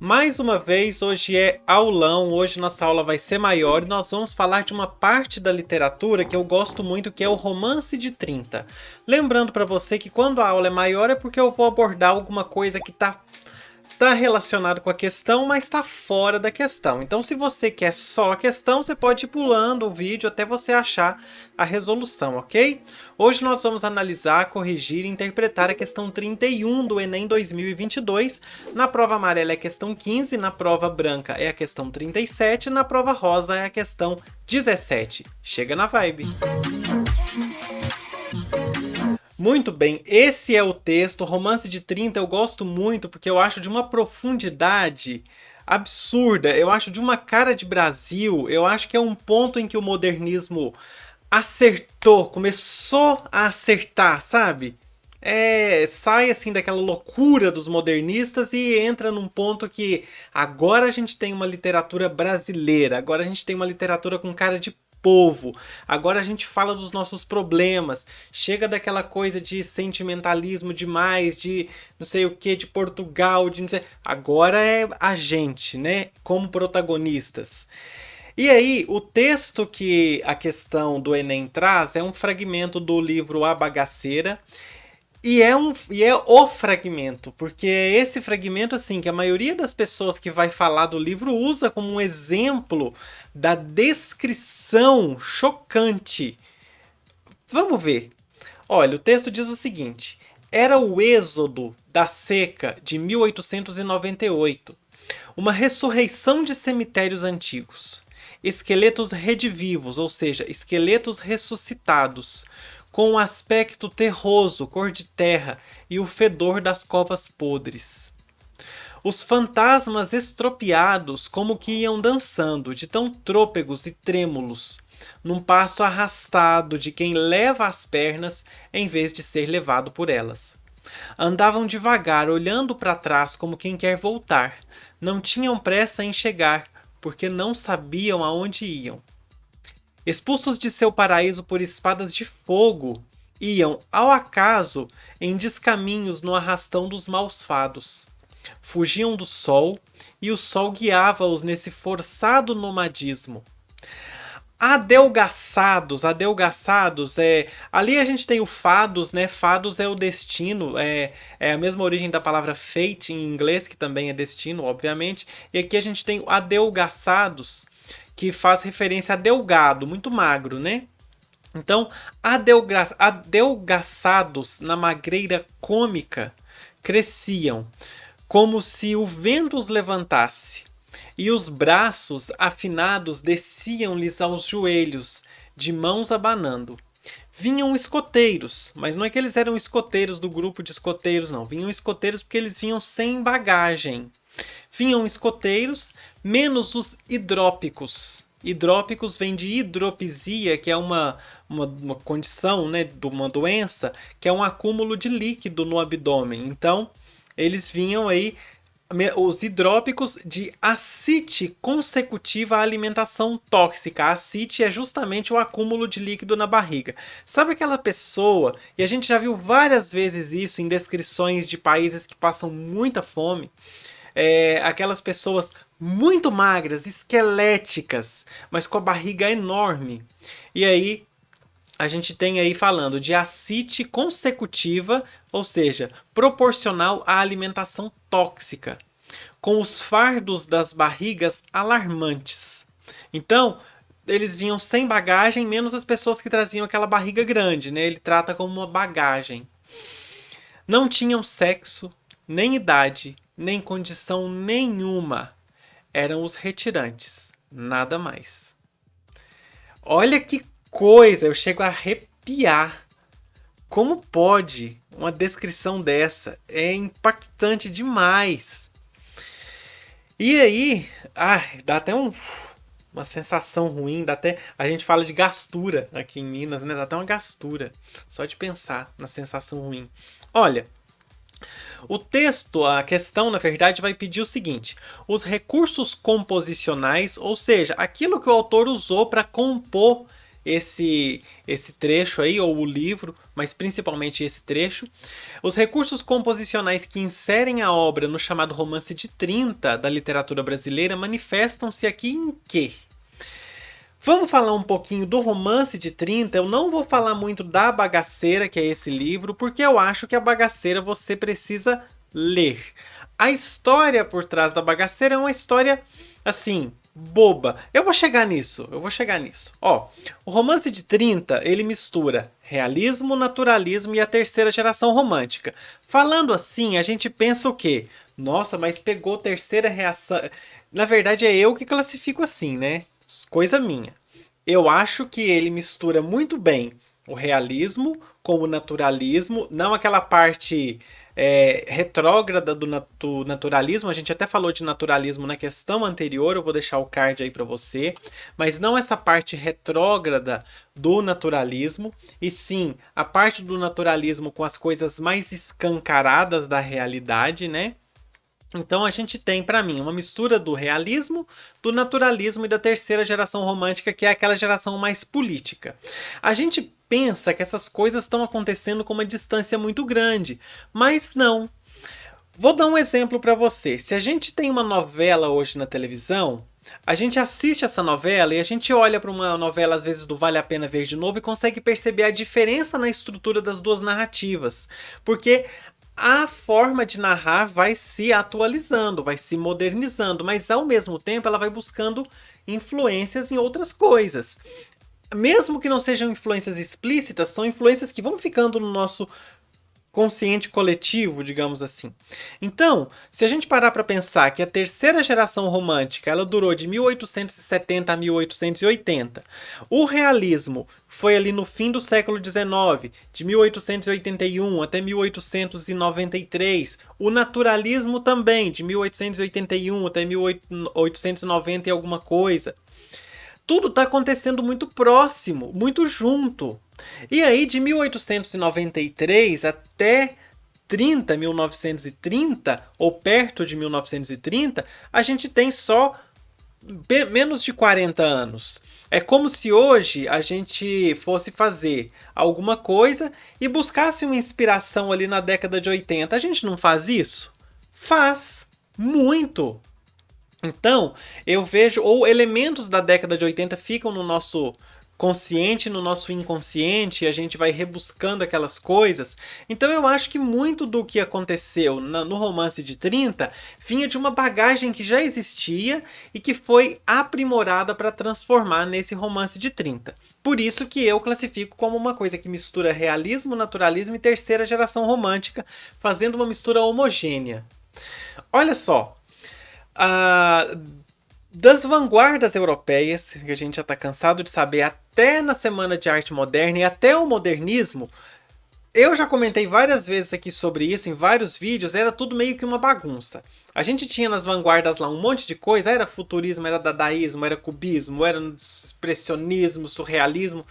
Mais uma vez, hoje é aulão, hoje nossa aula vai ser maior e nós vamos falar de uma parte da literatura que eu gosto muito, que é o romance de 30. Lembrando para você que quando a aula é maior é porque eu vou abordar alguma coisa que tá relacionado com a questão, mas está fora da questão. Então, se você quer só a questão, você pode ir pulando o vídeo até você achar a resolução, ok? Hoje nós vamos analisar, corrigir e interpretar a questão 31 do Enem 2022. Na prova amarela é a questão 15, na prova branca é a questão 37, na prova rosa é a questão 17. Chega na vibe! Muito bem, esse é o texto, Romance de 30, eu gosto muito porque eu acho de uma profundidade absurda, eu acho de uma cara de Brasil, eu acho que é um ponto em que o modernismo acertou, começou a acertar, sabe? Sai assim daquela loucura dos modernistas e entra num ponto que agora a gente tem uma literatura brasileira, agora a gente tem uma literatura com cara de povo, agora a gente fala dos nossos problemas, chega daquela coisa de sentimentalismo demais, de não sei o que, de Portugal, de não sei. Agora é a gente, né, como protagonistas. E aí, o texto que a questão do Enem traz é um fragmento do livro A Bagaceira, e é o fragmento, porque é esse fragmento assim que a maioria das pessoas que vai falar do livro usa como um exemplo da descrição chocante. Vamos ver. Olha, o texto diz o seguinte: era o êxodo da seca de 1898, uma ressurreição de cemitérios antigos, esqueletos redivivos, ou seja, esqueletos ressuscitados, com um aspecto terroso, cor de terra e o fedor das covas podres. Os fantasmas estropiados como que iam dançando, de tão trôpegos e trêmulos, num passo arrastado de quem leva as pernas em vez de ser levado por elas. Andavam devagar, olhando para trás como quem quer voltar. Não tinham pressa em chegar, porque não sabiam aonde iam. Expulsos de seu paraíso por espadas de fogo, iam, ao acaso, em descaminhos no arrastão dos maus fados. Fugiam do sol, e o sol guiava-os nesse forçado nomadismo. Adelgaçados, ali a gente tem o fados, né? Fados é o destino, é a mesma origem da palavra fate em inglês, que também é destino, obviamente. E aqui a gente tem adelgaçados, que faz referência a delgado, muito magro, né? Então, adelgaçados na magreira cômica, cresciam, como se o vento os levantasse, e os braços afinados desciam-lhes aos joelhos, de mãos abanando. Vinham escoteiros, mas não é que eles eram escoteiros do grupo de escoteiros, não. Vinham escoteiros porque eles vinham sem bagagem. Vinham escoteiros, menos os hidrópicos. Hidrópicos vem de hidropisia, que é uma condição, né, de uma doença, que é um acúmulo de líquido no abdômen. Então, eles vinham aí, os hidrópicos, de ascite consecutiva à alimentação tóxica. A ascite é justamente o acúmulo de líquido na barriga. Sabe aquela pessoa, e a gente já viu várias vezes isso em descrições de países que passam muita fome, aquelas pessoas muito magras, esqueléticas, mas com a barriga enorme. E aí a gente tem aí falando de ascite consecutiva, ou seja, proporcional à alimentação tóxica, com os fardos das barrigas alarmantes. Então, eles vinham sem bagagem, menos as pessoas que traziam aquela barriga grande, né? Ele trata como uma bagagem. Não tinham sexo, nem idade, nem condição nenhuma. Eram os retirantes, nada mais. Olha que coisa, eu chego a arrepiar. Como pode uma descrição dessa? É impactante demais. E aí, dá até uma sensação ruim, dá até, a gente fala de gastura aqui em Minas, né? Dá até uma gastura só de pensar na sensação ruim. Olha, o texto, a questão, na verdade, vai pedir o seguinte: os recursos composicionais, ou seja, aquilo que o autor usou para compor esse trecho aí, ou o livro, mas principalmente esse trecho. Os recursos composicionais que inserem a obra no chamado romance de 30 da literatura brasileira manifestam-se aqui em quê? Vamos falar um pouquinho do Romance de 30. Eu não vou falar muito da Bagaceira, que é esse livro, porque eu acho que a Bagaceira você precisa ler. A história por trás da Bagaceira é uma história, assim, boba. Eu vou chegar nisso, Ó, o Romance de 30, ele mistura realismo, naturalismo e a terceira geração romântica. Falando assim, a gente pensa o quê? Nossa, mas pegou terceira reação... Na verdade, é eu que classifico assim, né? Coisa minha. Eu acho que ele mistura muito bem o realismo com o naturalismo, não aquela parte retrógrada do naturalismo. A gente até falou de naturalismo na questão anterior, eu vou deixar o card aí para você, mas não essa parte retrógrada do naturalismo, e sim a parte do naturalismo com as coisas mais escancaradas da realidade, né? Então a gente tem, para mim, uma mistura do realismo, do naturalismo e da terceira geração romântica, que é aquela geração mais política. A gente pensa que essas coisas estão acontecendo com uma distância muito grande, mas não. Vou dar um exemplo para você. Se a gente tem uma novela hoje na televisão, a gente assiste essa novela e a gente olha para uma novela, às vezes, do Vale a Pena Ver de Novo e consegue perceber a diferença na estrutura das duas narrativas. Porque a forma de narrar vai se atualizando, vai se modernizando, mas ao mesmo tempo ela vai buscando influências em outras coisas. Mesmo que não sejam influências explícitas, são influências que vão ficando no nosso consciente coletivo, digamos assim. Então, se a gente parar para pensar que a terceira geração romântica ela durou de 1870 a 1880, o realismo foi ali no fim do século XIX, de 1881 até 1893, o naturalismo também, de 1881 até 1890 e alguma coisa. Tudo está acontecendo muito próximo, muito junto. E aí, de 1893 até 1930, ou perto de 1930, a gente tem só menos de 40 anos. É como se hoje a gente fosse fazer alguma coisa e buscasse uma inspiração ali na década de 80. A gente não faz isso? Faz. Muito. Então, eu vejo, ou elementos da década de 80 ficam no nosso consciente, no nosso inconsciente, e a gente vai rebuscando aquelas coisas. Então eu acho que muito do que aconteceu no Romance de 30 vinha de uma bagagem que já existia e que foi aprimorada para transformar nesse Romance de 30. Por isso que eu classifico como uma coisa que mistura realismo, naturalismo e terceira geração romântica, fazendo uma mistura homogênea. Olha só, das vanguardas europeias, que a gente já está cansado de saber, até na Semana de Arte Moderna e até o modernismo, eu já comentei várias vezes aqui sobre isso, em vários vídeos, era tudo meio que uma bagunça. A gente tinha nas vanguardas lá um monte de coisa, era futurismo, era dadaísmo, era cubismo, era expressionismo, surrealismo.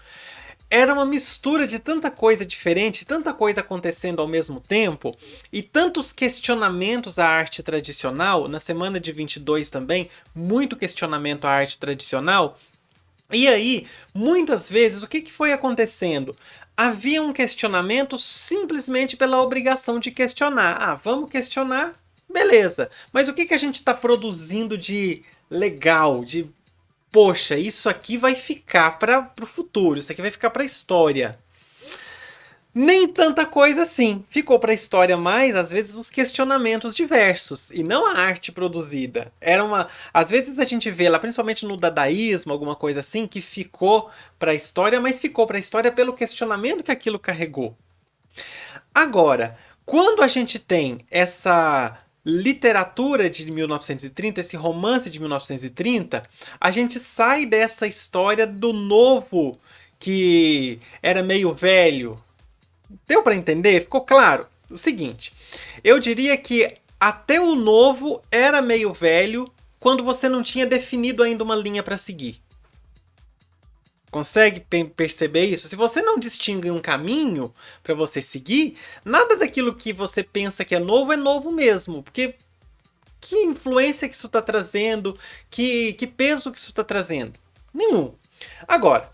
Era uma mistura de tanta coisa diferente, tanta coisa acontecendo ao mesmo tempo, e tantos questionamentos à arte tradicional, na semana de 22 também, muito questionamento à arte tradicional. E aí, muitas vezes, o que foi acontecendo? Havia um questionamento simplesmente pela obrigação de questionar. Ah, vamos questionar? Beleza. Mas o que a gente está produzindo de legal, de poxa, isso aqui vai ficar para o futuro, isso aqui vai ficar para a história. Nem tanta coisa assim. Ficou para a história mais, às vezes, os questionamentos diversos, e não a arte produzida. Às vezes a gente vê lá, principalmente no dadaísmo, alguma coisa assim, que ficou para a história, mas ficou para a história pelo questionamento que aquilo carregou. Agora, quando a gente tem essa literatura de 1930, esse romance de 1930, a gente sai dessa história do novo que era meio velho. Deu para entender? Ficou claro? O seguinte, eu diria que até o novo era meio velho quando você não tinha definido ainda uma linha para seguir. Consegue perceber isso? Se você não distingue um caminho para você seguir, nada daquilo que você pensa que é novo mesmo. Porque que influência que isso está trazendo? Que peso que isso está trazendo? Nenhum. Agora,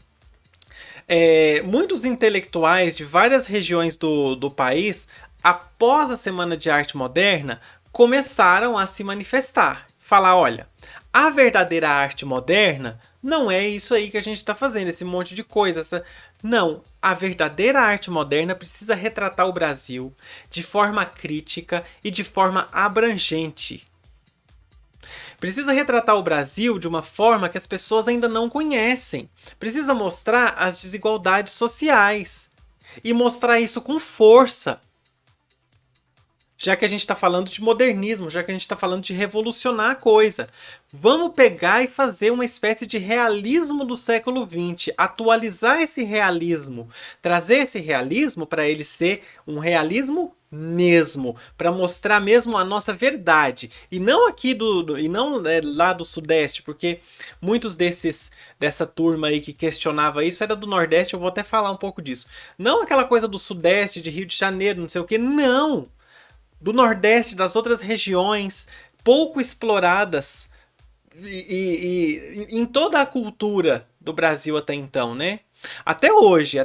Muitos intelectuais de várias regiões do país, após a Semana de Arte Moderna, começaram a se manifestar. Falar, olha, a verdadeira arte moderna não é isso aí que a gente está fazendo, esse monte de coisa. Não, a verdadeira arte moderna precisa retratar o Brasil de forma crítica e de forma abrangente. Precisa retratar o Brasil de uma forma que as pessoas ainda não conhecem. Precisa mostrar as desigualdades sociais. E mostrar isso com força. Já que a gente está falando de modernismo, já que a gente está falando de revolucionar a coisa. Vamos pegar e fazer uma espécie de realismo do século XX, atualizar esse realismo, trazer esse realismo para ele ser um realismo mesmo, para mostrar mesmo a nossa verdade, e não aqui e não lá do Sudeste, porque muitos dessa turma aí que questionava isso era do Nordeste. Eu vou até falar um pouco disso. Não aquela coisa do Sudeste, de Rio de Janeiro, não sei o que, não, do Nordeste, das outras regiões pouco exploradas e em toda a cultura do Brasil até então, né? Até hoje,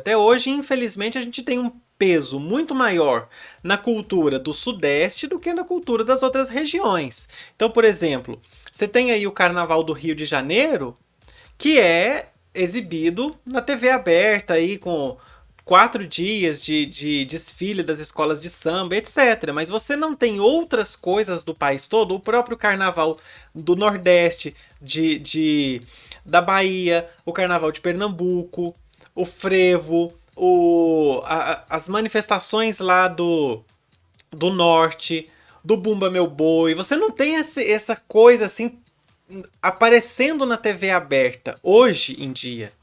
infelizmente, a gente tem um peso muito maior na cultura do Sudeste do que na cultura das outras regiões. Então, por exemplo, você tem aí o Carnaval do Rio de Janeiro, que é exibido na TV aberta aí com 4 dias de desfile das escolas de samba, etc. Mas você não tem outras coisas do país todo, o próprio carnaval do Nordeste, da Bahia, o carnaval de Pernambuco, o frevo, as manifestações lá do Norte, do Bumba Meu Boi. Você não tem essa coisa assim aparecendo na TV aberta hoje em dia.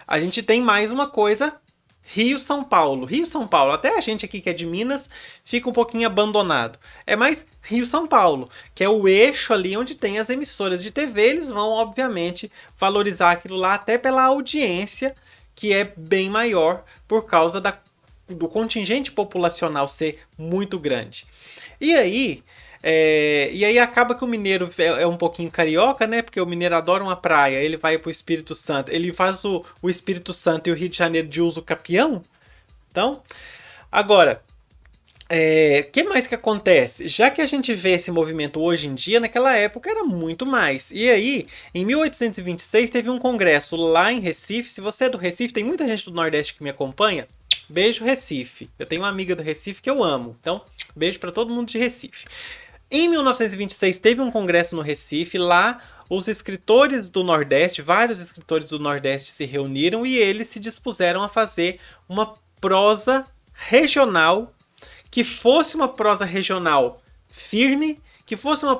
A gente tem mais uma coisa: Rio-São Paulo. Rio-São Paulo, até a gente aqui que é de Minas fica um pouquinho abandonado. É mais Rio-São Paulo, que é o eixo ali onde tem as emissoras de TV. Eles vão, obviamente, valorizar aquilo lá até pela audiência, que é bem maior por causa do contingente populacional ser muito grande. E aí acaba que o mineiro é um pouquinho carioca, né? Porque o mineiro adora uma praia, ele vai pro Espírito Santo, ele faz o Espírito Santo e o Rio de Janeiro de uso capião. Então, agora, que mais que acontece? Já que a gente vê esse movimento hoje em dia, naquela época era muito mais. E aí, em 1826, teve um congresso lá em Recife. Se você é do Recife, tem muita gente do Nordeste que me acompanha. Beijo, Recife. Eu tenho uma amiga do Recife que eu amo. Então, beijo para todo mundo de Recife. Em 1926 teve um congresso no Recife. Lá os escritores do Nordeste, vários escritores do Nordeste se reuniram e eles se dispuseram a fazer uma prosa regional, que fosse uma prosa regional firme, que fosse uma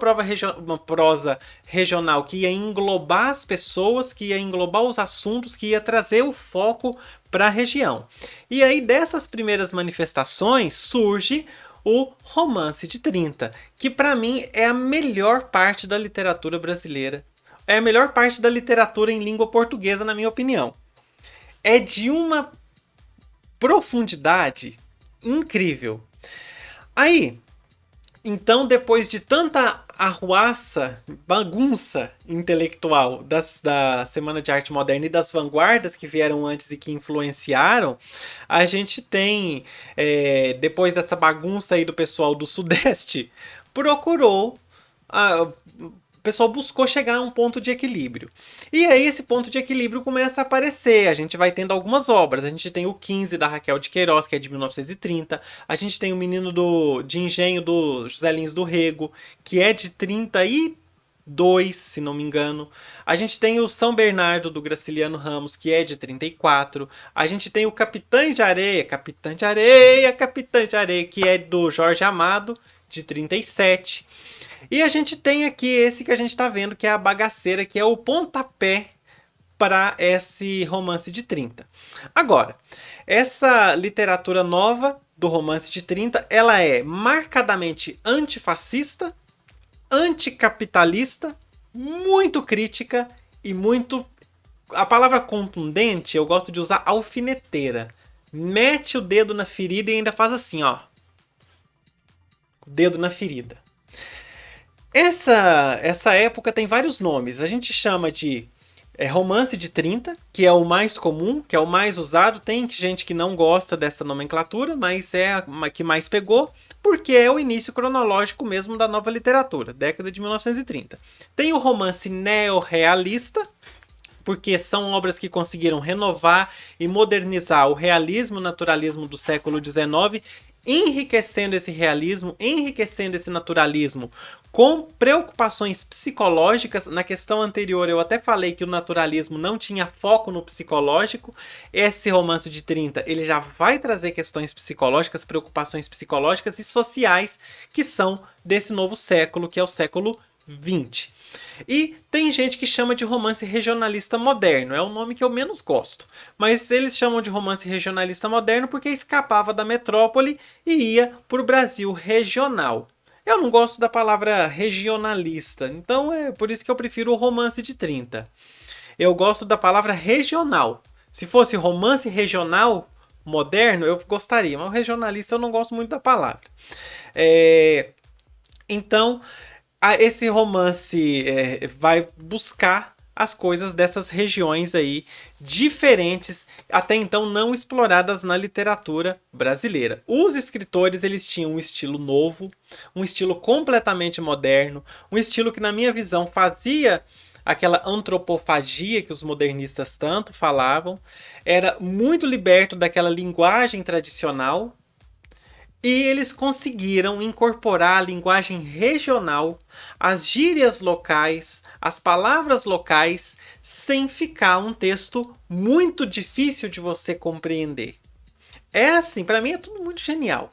prosa regional que ia englobar as pessoas, que ia englobar os assuntos, que ia trazer o foco para a região. E aí dessas primeiras manifestações surge o Romance de 30, que para mim é a melhor parte da literatura brasileira. É a melhor parte da literatura em língua portuguesa, na minha opinião. É de uma profundidade incrível. Aí, então, depois de tanta arruaça, bagunça intelectual da Semana de Arte Moderna e das vanguardas que vieram antes e que influenciaram, a gente tem, depois dessa bagunça aí do pessoal do Sudeste, procurou o pessoal buscou chegar a um ponto de equilíbrio. E aí esse ponto de equilíbrio começa a aparecer. A gente vai tendo algumas obras. A gente tem o 15 da Raquel de Queiroz, que é de 1930. A gente tem o Menino de Engenho do José Lins do Rego, que é de 32, se não me engano. A gente tem o São Bernardo do Graciliano Ramos, que é de 34. A gente tem o Capitães de Areia, que é do Jorge Amado, de 37. E a gente tem aqui esse que a gente está vendo, que é a Bagaceira, que é o pontapé para esse Romance de 30. Agora, essa literatura nova do Romance de 30, ela é marcadamente antifascista, anticapitalista, muito crítica e muito... A palavra contundente, eu gosto de usar alfineteira. Mete o dedo na ferida e ainda faz assim, ó. O dedo na ferida. Essa época tem vários nomes. A gente chama de romance de 30, que é o mais comum, que é o mais usado. Tem gente que não gosta dessa nomenclatura, mas é a que mais pegou, porque é o início cronológico mesmo da nova literatura, década de 1930. Tem o romance neorrealista, porque são obras que conseguiram renovar e modernizar o realismo e o naturalismo do século XIX, enriquecendo esse realismo, enriquecendo esse naturalismo com preocupações psicológicas. Na questão anterior eu até falei que o naturalismo não tinha foco no psicológico. Esse romance de 30 ele já vai trazer questões psicológicas, preocupações psicológicas e sociais que são desse novo século, que é o século XX. E tem gente que chama de romance regionalista moderno, é o nome que eu menos gosto. Mas eles chamam de romance regionalista moderno porque escapava da metrópole e ia para o Brasil regional. Eu não gosto da palavra regionalista, então é por isso que eu prefiro o romance de 30. Eu gosto da palavra regional. Se fosse romance regional moderno, eu gostaria, mas o regionalista eu não gosto muito da palavra. Então, esse romance vai buscar as coisas dessas regiões aí diferentes, até então não exploradas na literatura brasileira. Os escritores eles tinham um estilo novo, um estilo completamente moderno, um estilo que na minha visão fazia aquela antropofagia que os modernistas tanto falavam, era muito liberto daquela linguagem tradicional. E eles conseguiram incorporar a linguagem regional, as gírias locais, as palavras locais, sem ficar um texto muito difícil de você compreender. É assim, para mim é tudo muito genial.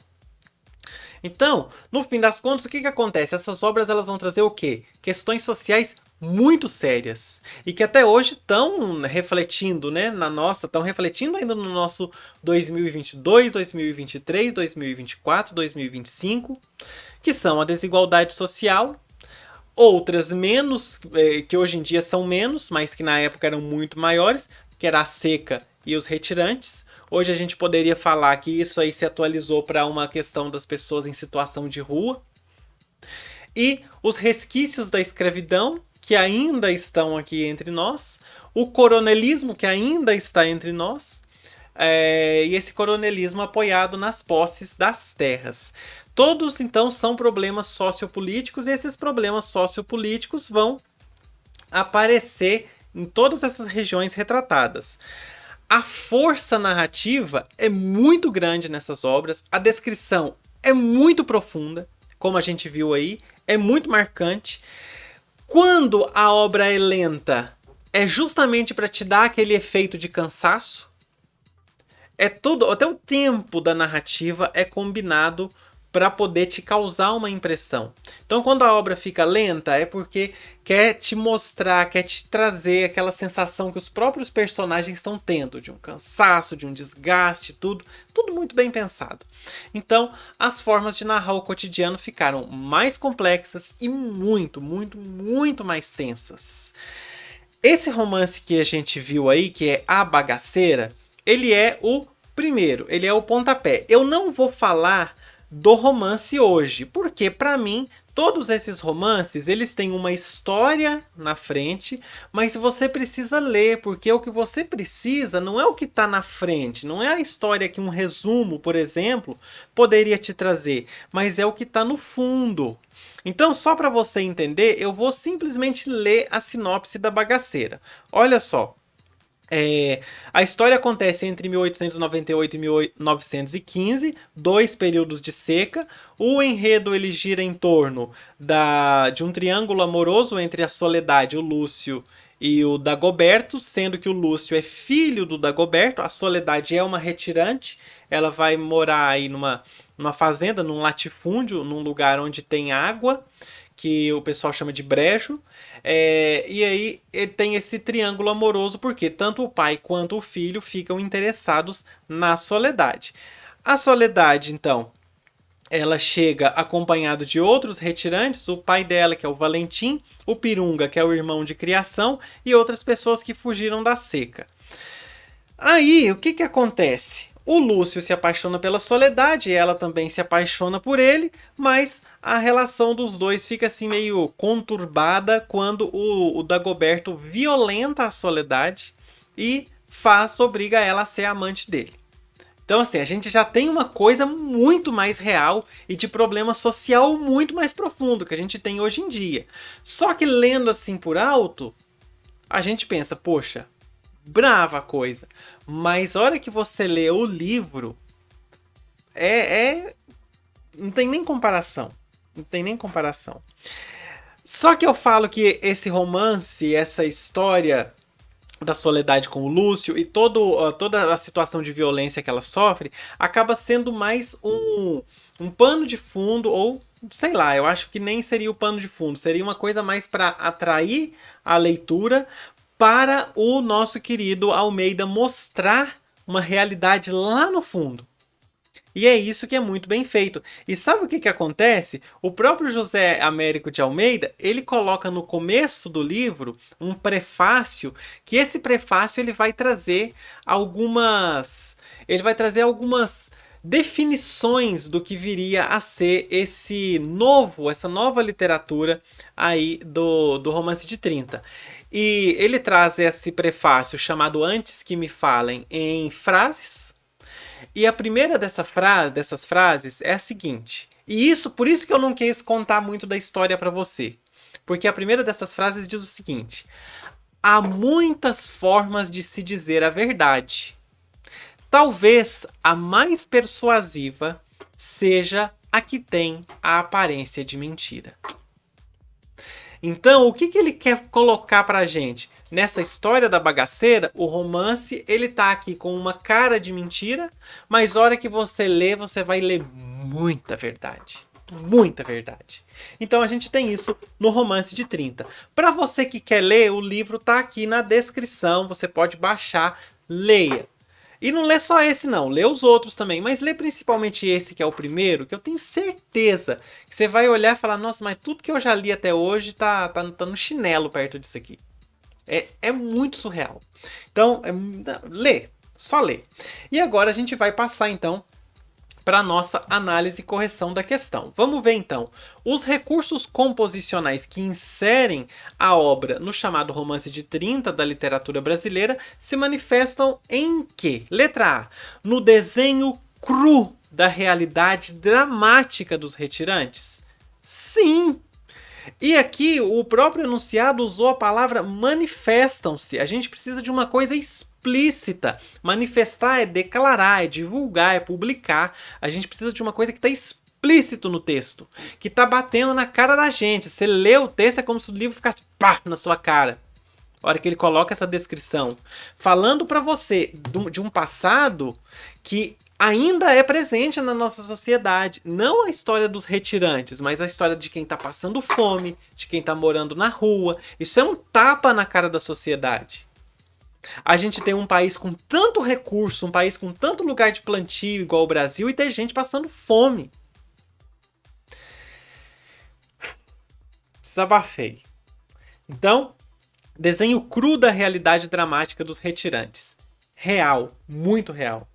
Então, no fim das contas, o que acontece? Essas obras elas vão trazer o quê? Questões sociais muito sérias e que até hoje estão refletindo, né, estão refletindo ainda no nosso 2022, 2023, 2024, 2025, que são a desigualdade social, outras menos, que hoje em dia são menos, mas que na época eram muito maiores, que era a seca e os retirantes. Hoje a gente poderia falar que isso aí se atualizou para uma questão das pessoas em situação de rua. E os resquícios da escravidão, que ainda estão aqui entre nós, o coronelismo, que ainda está entre nós, e esse coronelismo apoiado nas posses das terras. Todos, então, são problemas sociopolíticos, e esses problemas sociopolíticos vão aparecer em todas essas regiões retratadas. A força narrativa é muito grande nessas obras, a descrição é muito profunda, como a gente viu aí, é muito marcante. Quando a obra é lenta, é justamente para te dar aquele efeito de cansaço. É tudo, até o tempo da narrativa é combinado para poder te causar uma impressão. Então, quando a obra fica lenta, é porque quer te mostrar, quer te trazer aquela sensação que os próprios personagens estão tendo, de um cansaço, de um desgaste, tudo muito bem pensado. Então, as formas de narrar o cotidiano ficaram mais complexas e muito, muito, muito mais tensas. Esse romance que a gente viu aí, que é A Bagaceira, ele é o primeiro, ele é o pontapé. Eu não vou falar do romance hoje, porque para mim todos esses romances eles têm uma história na frente, mas você precisa ler, porque o que você precisa não é o que está na frente, não é a história que um resumo, por exemplo, poderia te trazer, mas é o que está no fundo. Então, só para você entender, eu vou simplesmente ler a sinopse da Bagaceira. Olha só. A história acontece entre 1898 e 1915, 2 períodos de seca. O enredo ele gira em torno de um triângulo amoroso entre a Soledade, o Lúcio e o Dagoberto, sendo que o Lúcio é filho do Dagoberto, a Soledade é uma retirante, ela vai morar aí numa fazenda, num latifúndio, num lugar onde tem água, que o pessoal chama de brejo. E aí ele tem esse triângulo amoroso porque tanto o pai quanto o filho ficam interessados na Soledade. A Soledade, então, ela chega acompanhado de outros retirantes, o pai dela, que é o Valentim, o Pirunga, que é o irmão de criação, e outras pessoas que fugiram da seca. Aí, o que acontece? O Lúcio se apaixona pela Soledade, ela também se apaixona por ele, mas a relação dos dois fica assim meio conturbada quando o Dagoberto violenta a Soledade e obriga ela a ser amante dele. Então, assim, a gente já tem uma coisa muito mais real e de problema social muito mais profundo que a gente tem hoje em dia. Só que lendo assim por alto, a gente pensa, poxa, brava coisa. Mas a hora que você lê o livro, não tem nem comparação. Não tem nem comparação. Só que eu falo que esse romance, essa história da Soledade com o Lúcio e toda a situação de violência que ela sofre acaba sendo mais um pano de fundo, ou sei lá, eu acho que nem seria o pano de fundo, seria uma coisa mais para atrair a leitura para o nosso querido Almeida mostrar uma realidade lá no fundo. E é isso que é muito bem feito. E sabe o que, que acontece? O próprio José Américo de Almeida, ele coloca no começo do livro um prefácio, que esse prefácio ele vai trazer algumas definições do que viria a ser essa nova literatura aí do Romance de 30. E ele traz esse prefácio chamado Antes que me falem em frases. E a primeira dessas frases é a seguinte. E por isso que eu não quis contar muito da história para você. Porque a primeira dessas frases diz o seguinte: há muitas formas de se dizer a verdade. Talvez a mais persuasiva seja a que tem a aparência de mentira. Então, o que ele quer colocar pra gente? Nessa história da bagaceira, o romance, ele tá aqui com uma cara de mentira, mas a hora que você lê, você vai ler muita verdade. Muita verdade. Então a gente tem isso no Romance de 30. Para você que quer ler, o livro tá aqui na descrição, você pode baixar, leia. E não lê só esse não, lê os outros também, mas lê principalmente esse que é o primeiro, que eu tenho certeza que você vai olhar e falar, nossa, mas tudo que eu já li até hoje tá no chinelo perto disso aqui. É muito surreal. Então, lê, só lê. E agora a gente vai passar então para nossa análise e correção da questão. Vamos ver então. Os recursos composicionais que inserem a obra no chamado romance de 30 da literatura brasileira se manifestam em quê? Letra A. No desenho cru da realidade dramática dos retirantes? Sim! E aqui o próprio enunciado usou a palavra manifestam-se. A gente precisa de uma coisa explícita. Manifestar é declarar, é divulgar, é publicar. A gente precisa de uma coisa que está explícito no texto, que está batendo na cara da gente. Você lê o texto, é como se o livro ficasse pá na sua cara. A hora que ele coloca essa descrição, falando para você de um passado que ainda é presente na nossa sociedade. Não a história dos retirantes, mas a história de quem está passando fome, de quem está morando na rua. Isso é um tapa na cara da sociedade. A gente tem um país com tanto recurso, um país com tanto lugar de plantio igual o Brasil, e tem gente passando fome. Desabafei. Então, desenho cru da realidade dramática dos retirantes. Real, muito real.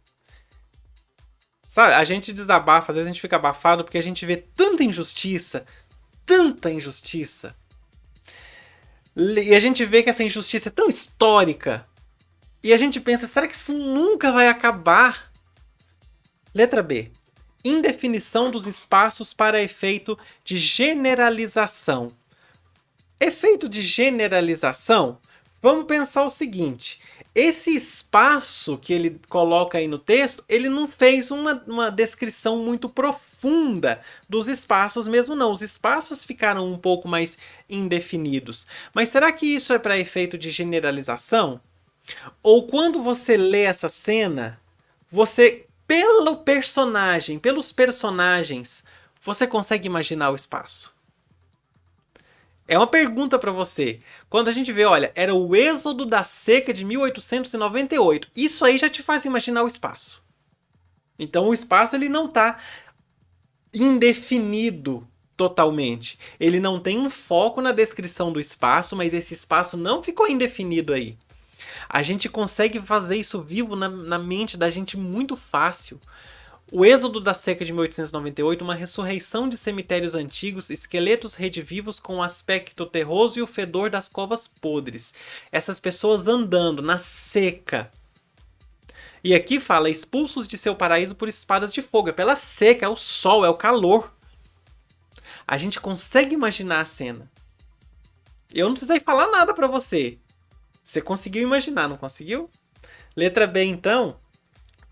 Sabe, a gente desabafa, às vezes a gente fica abafado porque a gente vê tanta injustiça. E a gente vê que essa injustiça é tão histórica. E a gente pensa, será que isso nunca vai acabar? Letra B. Indefinição dos espaços para efeito de generalização. Efeito de generalização? Vamos pensar o seguinte. Esse espaço que ele coloca aí no texto, ele não fez uma descrição muito profunda dos espaços mesmo não. Os espaços ficaram um pouco mais indefinidos. Mas será que isso é para efeito de generalização? Ou quando você lê essa cena, você, pelos personagens, você consegue imaginar o espaço? É uma pergunta para você. Quando a gente vê, olha, era o êxodo da seca de 1898. Isso aí já te faz imaginar o espaço. Então o espaço ele não está indefinido totalmente. Ele não tem um foco na descrição do espaço, mas esse espaço não ficou indefinido aí. A gente consegue fazer isso vivo na mente da gente muito fácil. O êxodo da seca de 1898, uma ressurreição de cemitérios antigos, esqueletos redivivos com o aspecto terroso e o fedor das covas podres. Essas pessoas andando na seca. E aqui fala, expulsos de seu paraíso por espadas de fogo. É pela seca, é o sol, é o calor. A gente consegue imaginar a cena. Eu não precisei falar nada pra você. Você conseguiu imaginar, não conseguiu? Letra B, então,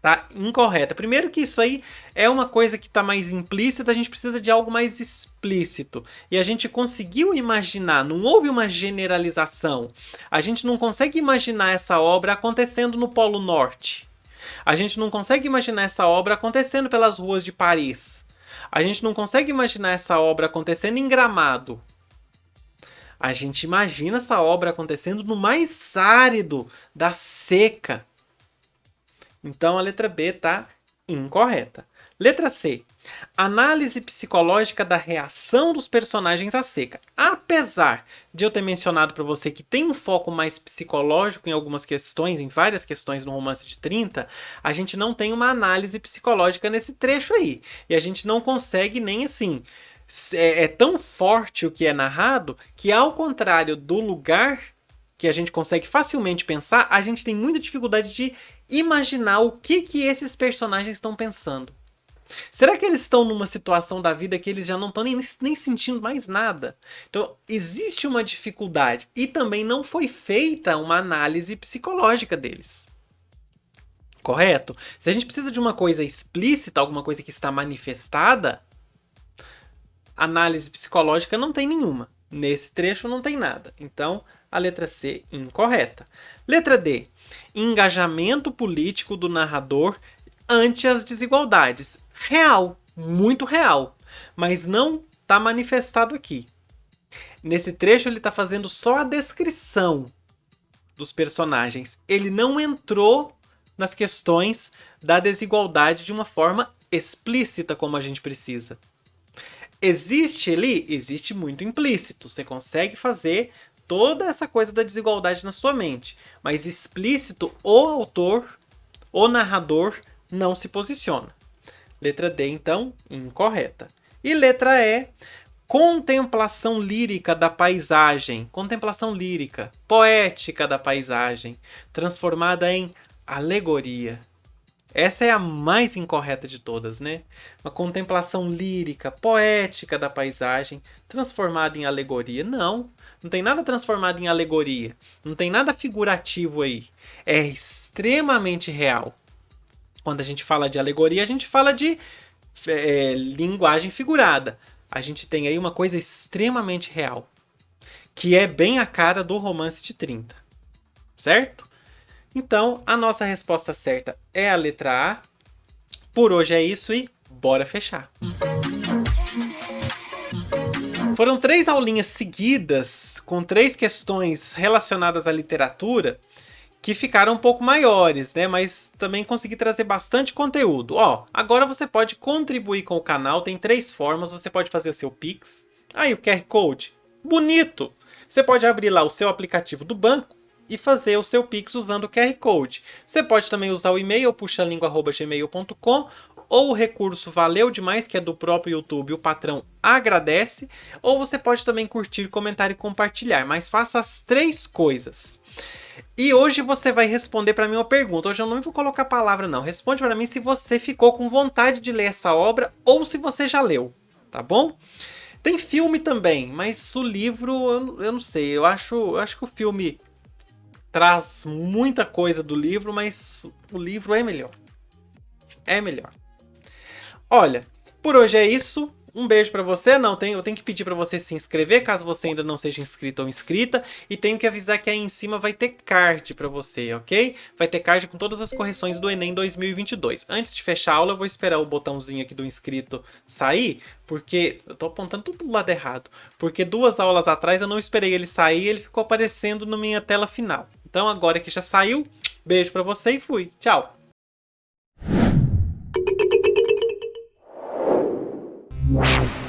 tá incorreta. Primeiro que isso aí é uma coisa que está mais implícita, a gente precisa de algo mais explícito. E a gente conseguiu imaginar, não houve uma generalização. A gente não consegue imaginar essa obra acontecendo no Polo Norte. A gente não consegue imaginar essa obra acontecendo pelas ruas de Paris. A gente não consegue imaginar essa obra acontecendo em Gramado. A gente imagina essa obra acontecendo no mais árido da seca. Então a letra B está incorreta. Letra C. Análise psicológica da reação dos personagens à seca. Apesar de eu ter mencionado para você que tem um foco mais psicológico em algumas questões, em várias questões no Romance de 30, a gente não tem uma análise psicológica nesse trecho aí. E a gente não consegue nem assim. É tão forte o que é narrado que, ao contrário do lugar que a gente consegue facilmente pensar, a gente tem muita dificuldade de imaginar o que esses personagens estão pensando. Será que eles estão numa situação da vida que eles já não estão nem sentindo mais nada? Então, existe uma dificuldade. E também não foi feita uma análise psicológica deles. Correto? Se a gente precisa de uma coisa explícita, alguma coisa que está manifestada, análise psicológica não tem nenhuma. Nesse trecho não tem nada. Então, a letra C, incorreta. Letra D. Engajamento político do narrador ante as desigualdades. Real, muito real, mas não está manifestado aqui. Nesse trecho ele está fazendo só a descrição dos personagens. Ele não entrou nas questões da desigualdade de uma forma explícita como a gente precisa. Existe ali? Existe muito implícito. Você consegue fazer toda essa coisa da desigualdade na sua mente. Mas explícito, o autor, o narrador, não se posiciona. Letra D, então, incorreta. E letra E, contemplação lírica da paisagem. Contemplação lírica, poética da paisagem, transformada em alegoria. Essa é a mais incorreta de todas, né? Uma contemplação lírica, poética da paisagem, transformada em alegoria. Não tem nada transformado em alegoria. Não tem nada figurativo aí. É extremamente real. Quando a gente fala de alegoria, a gente fala de linguagem figurada. A gente tem aí uma coisa extremamente real, que é bem a cara do Romance de 30. Certo? Então, a nossa resposta certa é a letra A. Por hoje é isso e bora fechar. Foram 3 aulinhas seguidas, com 3 questões relacionadas à literatura, que ficaram um pouco maiores, né? Mas também consegui trazer bastante conteúdo. Ó, agora você pode contribuir com o canal, tem 3 formas, você pode fazer o seu Pix. Aí o QR Code, bonito! Você pode abrir lá o seu aplicativo do banco e fazer o seu Pix usando o QR Code. Você pode também usar o e-mail puxalingua@gmail.com ou o recurso Valeu Demais, que é do próprio YouTube, o patrão agradece, ou você pode também curtir, comentar e compartilhar, mas faça as 3 coisas. E hoje você vai responder para mim uma pergunta. Hoje eu não vou colocar palavra não. Responde para mim se você ficou com vontade de ler essa obra ou se você já leu, tá bom? Tem filme também, mas o livro eu não sei. Eu acho que o filme traz muita coisa do livro, mas o livro é melhor. É melhor. Olha, por hoje é isso. Um beijo pra você. Não, eu tenho que pedir pra você se inscrever, caso você ainda não seja inscrito ou inscrita. E tenho que avisar que aí em cima vai ter card pra você, ok? Vai ter card com todas as correções do Enem 2022. Antes de fechar a aula, eu vou esperar o botãozinho aqui do inscrito sair, porque eu tô apontando tudo do lado errado. Porque 2 aulas atrás eu não esperei ele sair e ele ficou aparecendo na minha tela final. Então agora que já saiu, beijo pra você e fui. Tchau! Wow.